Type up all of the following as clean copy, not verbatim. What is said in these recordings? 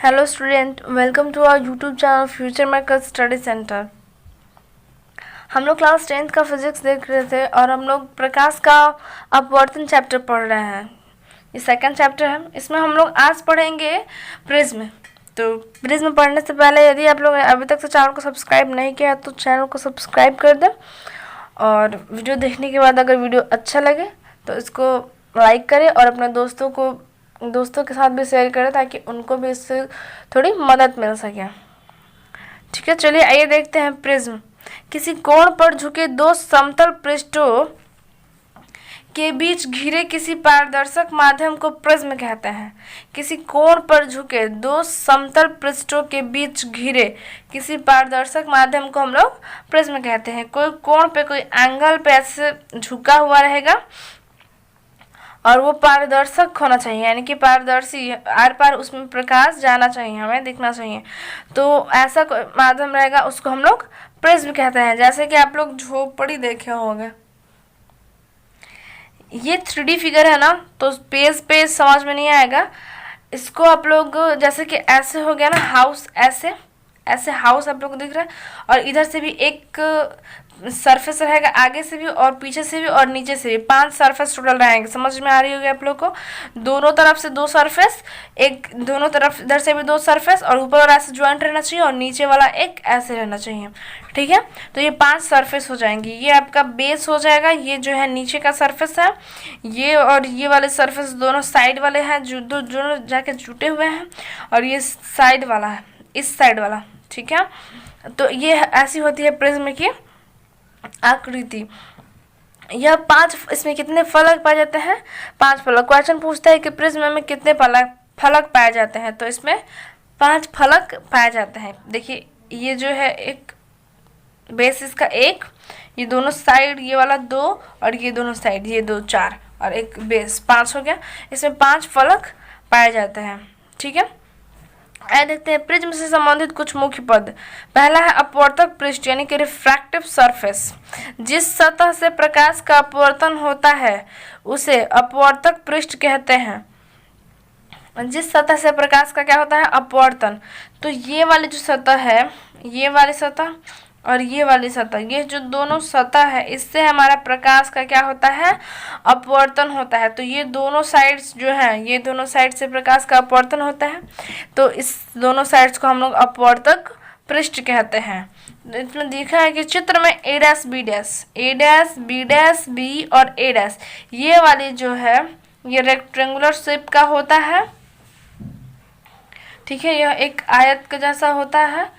Hello student, welcome to our YouTube channel future maker study center. हम लोग class 10th का physics देख रहे थे और हम लोग प्रकाश का अपवर्तन चैप्टर पढ़ रहे हैं। ये सेकंड चैप्टर है। इसमें हम लोग आज पढ़ेंगे प्रिज्म। तो प्रिज्म पढ़ने से पहले यदि आप लोग अभी तक से चैनल को सब्सक्राइब नहीं किया तो चैनल को सब्सक्राइब कर दें, और वीडियो देखने के बाद अगर वीडियो अच्छा लगे तो इसको लाइक करें और अपने दोस्तों के साथ भी शेयर करें ताकि उनको भी इससे थोड़ी मदद मिल सके। ठीक है, चलिए आइए देखते हैं प्रिज्म। किसी कोण पर झुके दो समतल पृष्ठों के बीच घिरे किसी पारदर्शक माध्यम को प्रिज्म कहते हैं। किसी कोण पर झुके दो समतल पृष्ठों के बीच घिरे किसी पारदर्शक माध्यम को हम लोग प्रिज्म कहते हैं। कोई कोण पे, कोई एंगल पे ऐसे झुका हुआ रहेगा और वो पारदर्शक होना चाहिए, यानी कि पारदर्शी, आर पार उसमें प्रकाश जाना चाहिए, हमें दिखना चाहिए। तो ऐसा कोई माध्यम रहेगा उसको हम लोग प्रिज्म कहते हैं। जैसे कि आप लोग झोपड़ी देखे होंगे, ये 3D फिगर है ना, तो पेज पे समझ में नहीं आएगा। इसको आप लोग जैसे कि ऐसे हो गया ना, हाउस, ऐसे ऐसे हाउस आप लोग को दिख रहा है, और इधर से भी एक सरफेस रहेगा, आगे से भी और पीछे से भी और नीचे से भी 5 सरफेस टोटल रहेंगे। समझ में आ रही होगी आप लोग को। दोनों तरफ से 2 सरफेस, एक दोनों तरफ इधर से भी 2 सरफेस, और ऊपर वाला ऐसे ज्वाइंट रहना चाहिए और नीचे वाला एक ऐसे रहना चाहिए। ठीक है, तो ये 5 सरफेस हो जाएंगी। ये आपका बेस हो जाएगा, ये जो है नीचे का सरफेस है, ये और ये वाले सरफेस दोनों साइड वाले हैं जो दोनों जाके जुटे हुए हैं, और ये साइड वाला है, इस साइड वाला। ठीक है, तो ये ऐसी होती है प्रिज्म की आकृति। यह 5, इसमें कितने फलक पाए जाते हैं? 5 फलक। क्वेश्चन पूछता है कि प्रिज्म में कितने फलक पाए जाते हैं, तो इसमें 5 फलक पाए जाते हैं। देखिए, ये जो है एक बेस, इसका 1, ये दोनों साइड ये वाला 2, और ये दोनों साइड ये 2, 4, और एक बेस 5 हो गया। इसमें 5 फलक पाए जाते हैं। ठीक है, आइए देखते हैं प्रिज्म से संबंधित कुछ मुख्य पद। पहला है अपवर्तक पृष्ठ, यानी कि रिफ्रैक्टिव सरफेस। जिस सतह से प्रकाश का अपवर्तन होता है उसे अपवर्तक पृष्ठ कहते हैं। जिस सतह से प्रकाश का क्या होता है? अपवर्तन। तो ये वाली जो सतह है, ये वाली सतह और ये वाली सतह, ये जो दोनों सतह है, इससे हमारा प्रकाश का क्या होता है? अपवर्तन होता है। तो ये दोनों साइड्स जो हैं, ये दोनों साइड से प्रकाश का अपवर्तन होता है, तो इस दोनों साइड्स को हम लोग अपवर्तक पृष्ठ कहते हैं। इसमें दिखा है कि चित्र में a dash b dash b और a डैश, ये वाली जो है ये रेक्टेंगुलर शेप का होता है। ठीक है, यह एक आयत के जैसा होता है।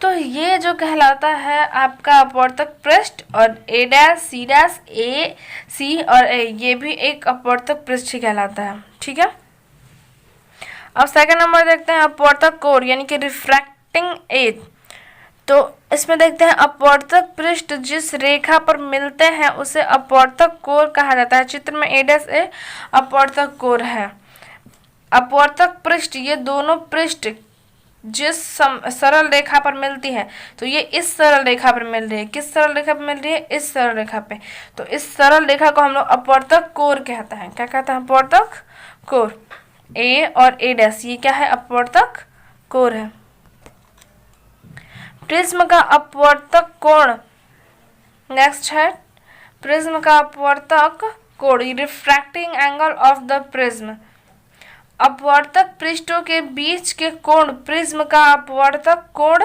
तो ये जो कहलाता है आपका अपवर्तक पृष्ठ, और a dash, c dash, a, c और a, ये भी एक अपवर्तक पृष्ठ ही कहलाता है। ठीक है, अब सेकंड नंबर देखते हैं अपवर्तक कोण, यानी कि रिफ्रैक्टिंग एज। तो इसमें देखते हैं अपवर्तक पृष्ठ जिस रेखा पर मिलते हैं उसे अपवर्तक कोण कहा जाता है। चित्र में a डैश a अपवर्तक कोण है। अपवर्तक पृष्ठ, ये दोनों पृष्ठ जिस सरल रेखा पर मिलती है, तो ये इस सरल रेखा पर मिल रही है। किस सरल रेखा पर मिल रही है? इस सरल रेखा पे। तो इस सरल रेखा को हम लोग अपवर्तक कोण कहते हैं। क्या कहते हैं? अपवर्तक कोण। ए और ए डैश, ये क्या है? अपवर्तक कोण है। प्रिज्म का अपवर्तक कोण नेक्स्ट है। प्रिज्म का अपवर्तक कोण, refracting angle of the prism. अपवर्तक पृष्ठों के बीच के कोण प्रिज्म का अपवर्तक कोण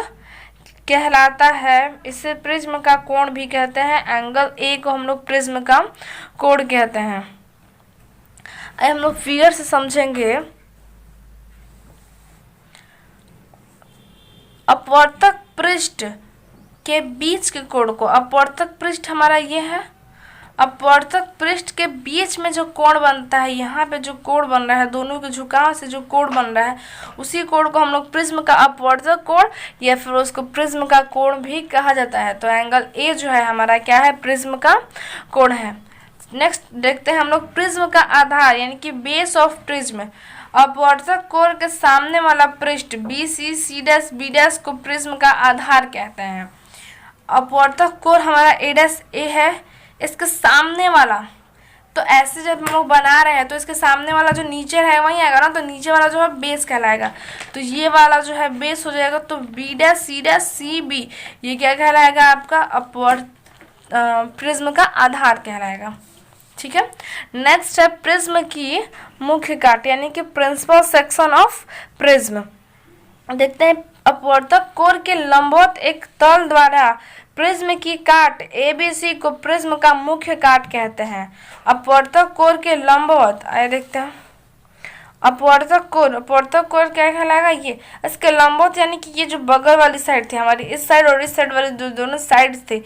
कहलाता है। इसे प्रिज्म का कोण भी कहते हैं। एंगल ए को हम लोग प्रिज्म का कोण कहते हैं। हम लोग फिगर से समझेंगे। अपवर्तक पृष्ठ के बीच के कोण को, अपवर्तक पृष्ठ हमारा ये है, अपवर्तक पृष्ठ के बीच में जो कोण बनता है, यहाँ पे जो कोण बन रहा है, दोनों के झुकाव से जो कोण बन रहा है, उसी कोण को हम लोग प्रिज्म का अपवर्तक कोण या फिर उसको प्रिज्म का कोण भी कहा जाता है। तो एंगल ए जो है हमारा क्या है? प्रिज्म का कोण है। नेक्स्ट देखते हैं हम लोग प्रिज्म का आधार, यानी कि बेस ऑफ प्रिज्म। अपवर्तक कोण के सामने वाला पृष्ठ B C, C dash, B dash को प्रिज्म का आधार कहते हैं। अपवर्तक कोण हमारा a डैश a है, इसके सामने वाला तो ऐसे जब हम लोग बना रहे हैं तो इसके सामने वाला जो नीचे है वही आएगा ना, तो नीचे वाला जो है बेस कहलाएगा। तो ये वाला जो है बेस हो जाएगा, तो बी डैश सी बी ये क्या कहलाएगा आपका अपवर्त प्रिज्म का आधार कहलाएगा। ठीक है, नेक्स्ट है प्रिज्म की मुख्य काट यानी कि प्रिंसिपल सेक्शन ऑफ प्रिज्म। देखते हैं, अपवर्तक कोर के लंबवत एक तल द्वारा प्रिज्म की काट ABC को प्रिज्म का मुख्य काट कहते हैं। अपवर्तक कोर के लंबवत, आइए देखते हैं, अपवर्तक कोर क्या कहलाएगा, ये इसके लंबवत यानी कि ये जो बगल वाली साइड थी हमारी, इस साइड और इस साइड वाली दोनों साइड्स थे,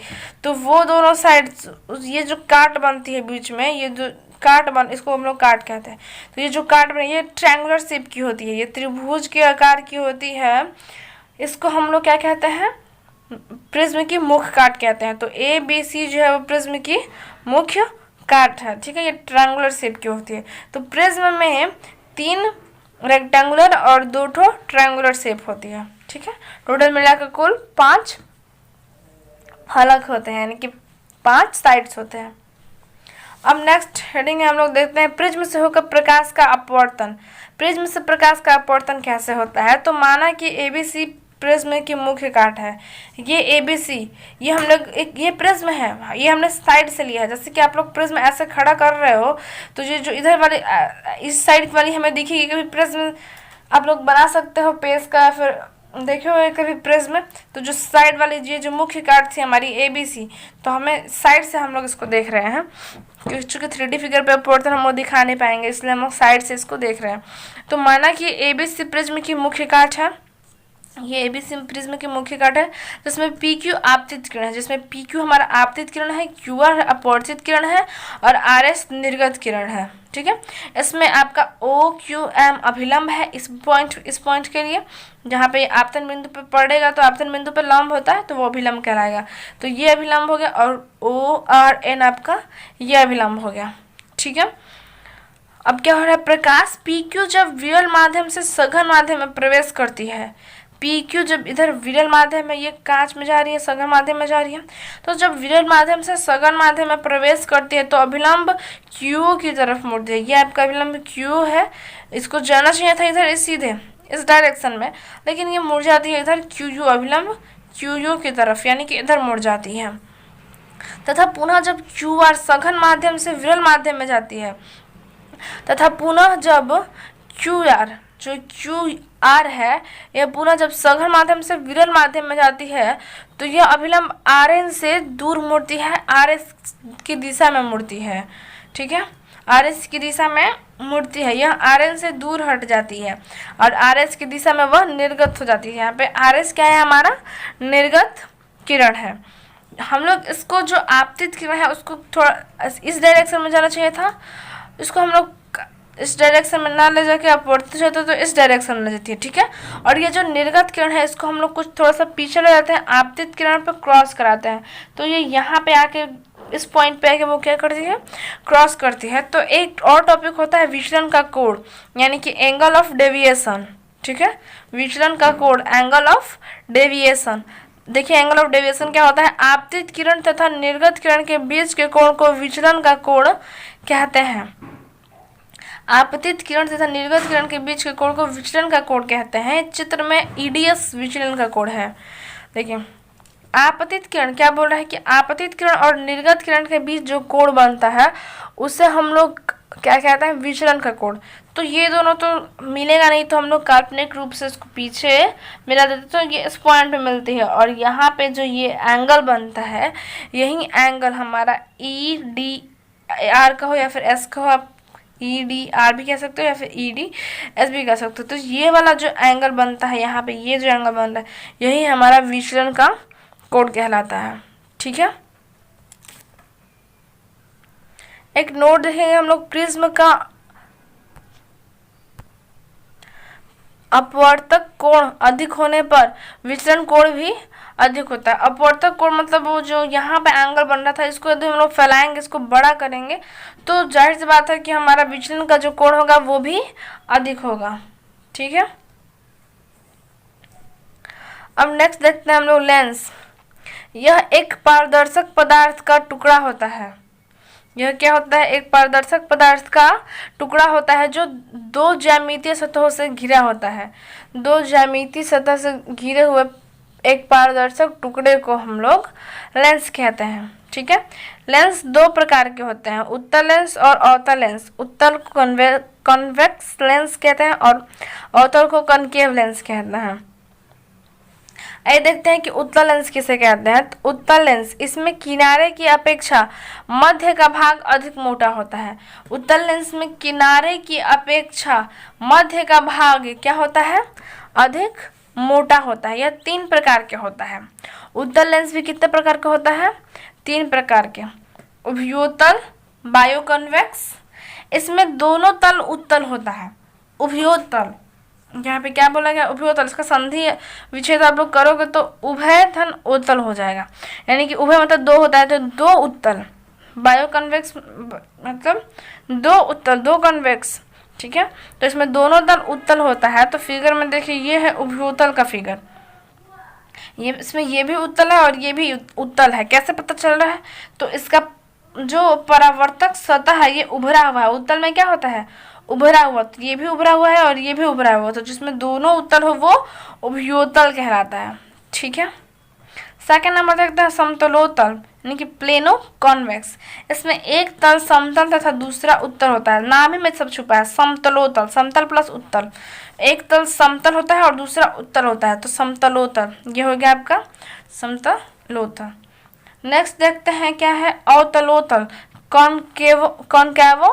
तो वो दोनों साइड्स ये जो काट बनती है बीच में, ये जो काट बन, इसको हम लोग काट कहते हैं। तो ये जो काट बने ये ट्रायंगुलर शेप की होती है, ये त्रिभुज के आकार की होती है, इसको हम लोग क्या कहते हैं, प्रिज्म की मुख्य काट कहते हैं। तो ABC जो है वो प्रिज्म की मुख्य काट है। ठीक है, ये ट्रायंगुलर शेप की होती है। तो प्रिज्म में 3 रेक्टेंगुलर और 2 ट्रायंगुलर शेप होती है। ठीक है, टोटल मिलाकर कुल 5 फलक होते हैं यानी कि 5 साइड्स होते हैं। अब नेक्स्ट हेडिंग है, हम लोग देखते हैं प्रिज्म से होकर प्रकाश का अपवर्तन। प्रिज्म से प्रकाश का अपवर्तन कैसे होता है, तो माना कि ABC प्रिज्म की मुख्य काट है, ये ABC, ये हम लोग ये प्रिज्म है, ये हमने साइड से लिया है। जैसे कि आप लोग प्रिज्म ऐसे खड़ा कर रहे हो तो ये जो इधर वाली इस साइड वाली हमें दिखेगी, कभी प्रिज्म आप लोग बना सकते हो पेज का, फिर देखे हुए कभी प्रिज्म, तो जो साइड वाली ये जो मुख्य काट थी हमारी ABC, तो हमें साइड से हम लोग इसको देख रहे हैं, क्योंकि चूँकि 3D फिगर पे अपवर्तन हम लोग दिखा नहीं पाएंगे, इसलिए हम लोग साइड से इसको देख रहे हैं। तो माना कि ABC प्रिज्म की मुख्य काट है, ये ABC प्रिज्म की मुख्य काट है, जिसमें PQ आपतित किरण है, जिसमें PQ हमारा आपतित किरण है, QR अपवर्तित किरण है और RS निर्गत किरण है। ठीक है, इसमें आपका OQM अभिलंब है इस पॉइंट के लिए, जहाँ पे आपतन बिंदु पे पड़ेगा तो आपतन बिंदु पे लंब होता है तो वो अभिलंब कहलाएगा। तो ये अभिलंब हो गया, और ORN आपका ये अभिलंब हो गया। ठीक है, अब क्या हो रहा है, प्रकाश PQ जब विरल माध्यम से सघन माध्यम में प्रवेश करती है, PQ जब इधर विरल माध्यम में, ये कांच में जा रही है, सघन माध्यम में जा रही है, तो जब विरल माध्यम से सघन माध्यम में प्रवेश करती है तो अभिलंब Q की तरफ मुड़ती है। ये आपका अभिलंब Q है, इसको जाना चाहिए था इधर सीधे इस डायरेक्शन में, लेकिन ये मुड़ जाती है इधर QU, अभिलंब QU की तरफ, यानी कि इधर मुड़ जाती है। तथा पुनः जब QR सघन माध्यम से विरल माध्यम में जाती है, तथा पुनः जब QR जो QR है, यह पुनः जब सघन माध्यम से विरल माध्यम में जाती है तो यह अभिलंब RN से दूर मुड़ती है, RS की दिशा में मुड़ती है। ठीक है, RS की दिशा में मुड़ती है, यह RN से दूर हट जाती है और RS की दिशा में वह निर्गत हो जाती है। यहाँ पे RS क्या है, हमारा निर्गत किरण है। हम लोग इसको जो आपतित किरण है उसको थोड़ा इस डायरेक्शन में जाना चाहिए था, इसको हम लोग इस डायरेक्शन में ना ले जाके अपवर्तित होते तो इस डायरेक्शन में ले जाती है। ठीक है, और ये जो निर्गत किरण है इसको हम लोग कुछ थोड़ा सा पीछे ले जाते हैं, आपतित किरण पर क्रॉस कराते हैं, तो ये यहाँ पे आके इस पॉइंट पे आके वो क्या करती है, क्रॉस करती है। तो एक और टॉपिक होता है विचलन का कोण, यानी कि एंगल ऑफ डेविएशन। ठीक है, विचलन का कोण, एंगल ऑफ डेविएशन। देखिए एंगल ऑफ डेविएशन क्या होता है, आपतित किरण तथा निर्गत किरण के बीच के कोण को विचलन का कोण कहते हैं। आपतित किरण तथा निर्गत किरण के बीच के कोण को विचलन का कोण कहते हैं। चित्र में EDS विचलन का कोण है। देखिए आपतित किरण क्या बोल रहा है कि आपतित किरण और निर्गत किरण के बीच जो कोण बनता है उसे हम लोग क्या कहते हैं, विचलन का कोण। तो ये दोनों तो मिलेगा नहीं, तो हम लोग काल्पनिक रूप से इसको पीछे मिला देते तो ये इस पॉइंट पे मिलती है, और यहाँ पे जो ये एंगल बनता है यही एंगल हमारा EDR का हो या फिर S का हो, आप EDR भी कह सकते हो या फिर EDS भी कह सकते हो। तो ये वाला जो एंगल बनता है यहाँ पे, ये जो एंगल बनता है यही हमारा विचलन का कोण कहलाता है। ठीक है, एक नोट देखेंगे हम लोग, प्रिज्म का अपवर्तक कोण अधिक होने पर विचलन कोण भी अधिक होता है। अपवर्तक कोण मतलब वो जो यहाँ पे एंगल बन रहा था इसको यदि हम लोग फैलाएंगे, इसको बड़ा करेंगे तो जाहिर सी बात है कि हमारा विचलन का जो कोण होगा वो भी अधिक होगा। ठीक है, अब नेक्स्ट देखते हैं हम लोग लेंस। यह एक पारदर्शक पदार्थ का टुकड़ा होता है। यह क्या होता है, एक पारदर्शक पदार्थ का टुकड़ा होता है जो दो ज्यामितीय सतहों से घिरा होता है। दो ज्यामितीय सतह से घिरे हुए एक पारदर्शक टुकड़े को हम लोग लेंस कहते हैं। ठीक है, लेंस दो प्रकार के होते हैं, उत्तल लेंस और अवतल लेंस। उत्तल को कॉन्वेक्स लेंस कहते हैं और अवतल को कॉनकेव लेंस कहते हैं। आइए देखते हैं कि उत्तल लेंस किसे कहते हैं। तो उत्तल लेंस, इसमें किनारे की अपेक्षा मध्य का भाग अधिक मोटा होता है। उत्तल लेंस में किनारे की अपेक्षा मध्य का भाग क्या होता है, अधिक मोटा होता है। यह 3 प्रकार के होता है। उत्तल लेंस भी कितने प्रकार का होता है, 3 प्रकार के। उभयोतल, बायोकॉन्वेक्स, इसमें दोनों तल उत्तल होता है। उभयोतल, यहाँ पे क्या बोला गया, उभयोतल, इसका संधि विच्छेद आप लोग करोगे तो उभय धन उत्तल हो जाएगा, यानी कि उभय मतलब 2 होता है तो 2 उत्तल। बायोकॉन्वेक्स मतलब 2 उत्तल, 2 कॉन्वेक्स। ठीक है, तो इसमें दोनों तल उत्तल होता है। तो फिगर में देखिए ये है उभयोतल का फिगर, ये इसमें ये भी उत्तल है और ये भी उत्तल है। कैसे पता चल रहा है, तो इसका जो परावर्तक सतह है ये उभरा हुआ है। उत्तल में क्या होता है, उभरा हुआ, तो ये भी उभरा हुआ है और ये भी उभरा हुआ, तो जिसमें दोनों उत्तल हो वो उभयोतल कहलाता है। ठीक है, सेकंड नंबर देखते हैं समतलोतल, यानी कि प्लेनो कॉन्वेक्स। इसमें एक तल समतल तथा दूसरा उत्तल होता है। नाम ही में सब छुपा है, समतलोतल, समतल प्लस उत्तल। एक तल समतल होता है और दूसरा उत्तल होता है, तो समतलोतल। ये हो गया आपका समतलोतल। नेक्स्ट देखते हैं क्या है, अवतलोतल, कॉनकेवो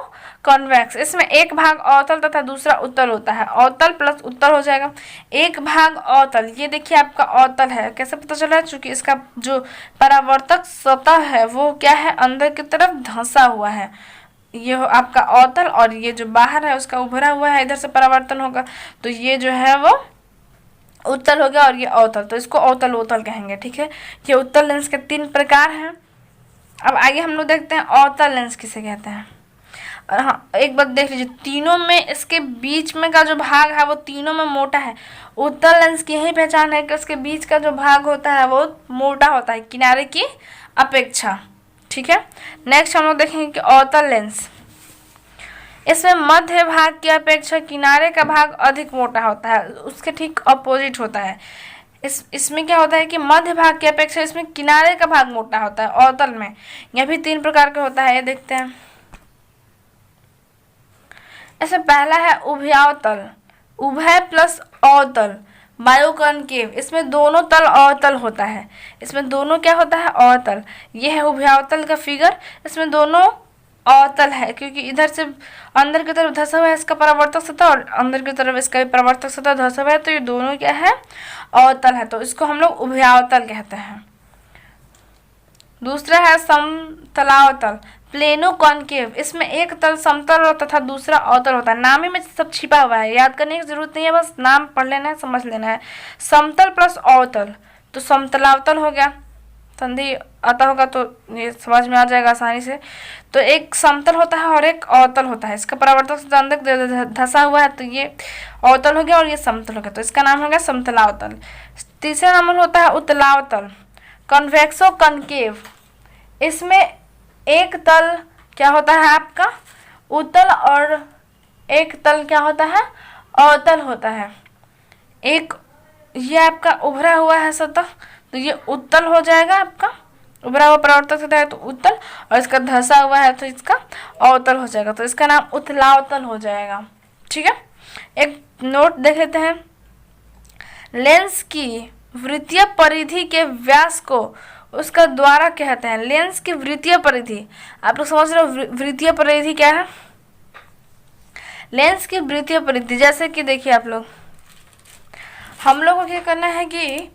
कॉन्वेक्स। इसमें एक भाग अवतल तथा दूसरा उत्तल होता है। अवतल प्लस उत्तल हो जाएगा। एक भाग अवतल, ये देखिए आपका अवतल है। कैसे पता चला है, चूंकि इसका जो परावर्तक सतह है वो क्या है, अंदर की तरफ धंसा हुआ है। ये हो आपका अवतल और ये जो बाहर है उसका उभरा हुआ है, इधर से परावर्तन होगा, तो ये जो है वो उत्तल हो गया और ये अवतल, तो इसको अवतलोतल कहेंगे। ठीक है, ये उत्तल लेंस के 3 प्रकार हैं। अब आगे हम लोग देखते हैं अवतल लेंस किसे कहते हैं। और हाँ, एक बात देख लीजिए, तीनों में इसके बीच में का जो भाग है वो तीनों में मोटा है। उत्तल लेंस की यही पहचान है कि उसके बीच का जो भाग होता है वो मोटा होता है किनारे की अपेक्षा। ठीक है, नेक्स्ट हम लोग देखेंगे कि अवतल लेंस, इसमें मध्य भाग की अपेक्षा किनारे का भाग अधिक मोटा होता है, उसके ठीक अपोजिट होता है। इसमें क्या होता है कि मध्य भाग की अपेक्षा इसमें किनारे का भाग मोटा होता है अवतल में। यह भी 3 प्रकार का होता है, ये देखते हैं। ऐसे पहला है उभयावतल, उभय प्लस अवतल, बायोकॉनकेव। इसमें दोनों तल अवतल होता है, इसमें दोनों क्या होता है, अवतल। यह है उभयावतल का फिगर, इसमें दोनों अवतल है क्योंकि इधर से अंदर की तरफ धंसा हुआ है इसका परावर्तक सतह और अंदर की तरफ इसका भी परावर्तक सतह धंसा हुआ है, तो ये दोनों क्या है, अवतल है, तो इसको हम लोग उभयावतल कहते हैं। दूसरा है समतलावतल, प्लेनो कॉनकेव। इसमें एक तल समतल तथा दूसरा अवतल होता है। नाम ही में सब छिपा हुआ है, याद करने की जरूरत नहीं है, बस नाम पढ़ लेना है, समझ लेना है। समतल प्लस अवतल, तो समतलावतल हो गया। संधि आता होगा तो ये समझ में आ जाएगा आसानी से। तो एक समतल होता है और एक अवतल होता है, इसका परावर्तक सतह अंदर धंसा हुआ है, तो ये अवतल हो गया और ये समतल हो गया, तो इसका नाम हो गया समतलावतल। तीसरा नंबर होता है उत्तलावतल, कॉन्वेक्सो कॉनकेव। इसमें एक तल क्या होता है आपका, उत्तल, और एक तल क्या होता है, अवतल होता है। एक ये आपका उभरा हुआ है सतह, तो ये उत्तल हो जाएगा आपका, उभरा हुआ परावर्तक सतह है तो उत्तल, और इसका धंसा हुआ है तो इसका अवतल हो जाएगा, तो इसका नाम उत्तलावतल हो जाएगा। ठीक है, एक नोट देख लेते हैं। लेंस की वृत्तीय परिधि के व्यास को उसका द्वारा कहते हैं। लेंस की वृत्तीय परिधि, आप लोग समझ रहे हो वृत्तीय परिधि क्या है। लेंस की वृत्तीय परिधि, जैसे कि देखिए आप लोग, हम लोग को क्या करना है कि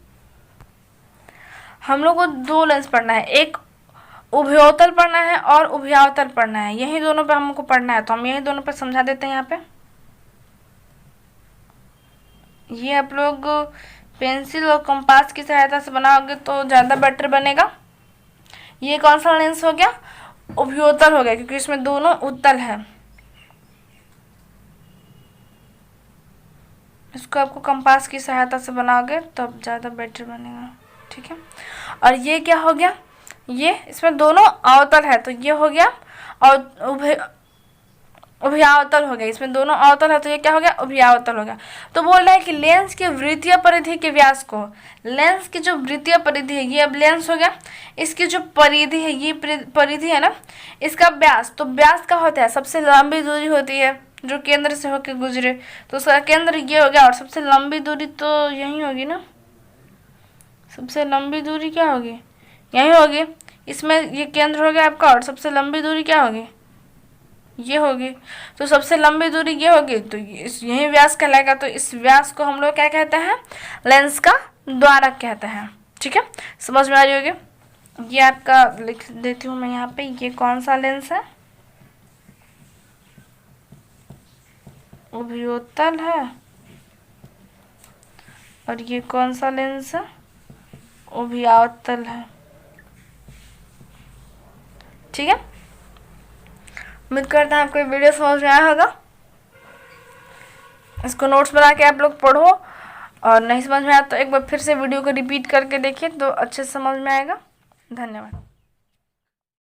हम लोग को 2 लेंस पढ़ना है, एक उभयोतल पढ़ना है और उभयावतल पढ़ना है। यही दोनों पे हमको पढ़ना है, तो हम यही दोनों पे समझा देते हैं। यहाँ पे ये आप लोग पेंसिल और कंपास की सहायता से बनाओगे तो ज़्यादा बेटर बनेगा। ये कौन सा लेंस हो गया, उभयोतल हो गया, क्योंकि इसमें दोनों उत्तल है। इसको आपको कंपास की सहायता से बनाओगे तो ज़्यादा बेटर बनेगा। ठीक है, और ये क्या हो गया, ये इसमें दोनों अवतल है, तो ये हो गया और उभयावतल हो गया, इसमें दोनों अवतल है तो ये क्या हो गया, उभयावतल हो गया। तो बोल रहा है कि लेंस के वृत्तीय परिधि के व्यास को, लेंस की जो वृत्तीय परिधि है ये अब लेंस हो गया, इसकी जो परिधि है ये परिधि है ना, इसका व्यास, तो व्यास का होता है सबसे लंबी दूरी होती है जो केंद्र से होकर गुजरे, तो उसका केंद्र ये हो गया, और सबसे लंबी दूरी तो यही होगी ना, सबसे लंबी दूरी क्या होगी, यही होगी, इसमें ये केंद्र हो गया आपका, और सबसे लंबी दूरी क्या होगी, ये होगी, तो सबसे लंबी दूरी ये होगी, तो यही व्यास कहलाएगा। तो इस व्यास को हम लोग क्या कहते हैं, लेंस का द्वारक कहते हैं। ठीक है, समझ में आ रही होगी। ये आपका लिख देती हूँ मैं यहाँ पे, ये कौन सा लेंस है, उभयोतल है, और ये कौन सा लेंस है, उभयावतल है। ठीक है, उम्मीद करता हूँ आपको वीडियो समझ में आया होगा। इसको नोट्स बना के आप लोग पढ़ो, और नहीं समझ में आया तो एक बार फिर से वीडियो को रिपीट करके देखिए तो अच्छे से समझ में आएगा। धन्यवाद।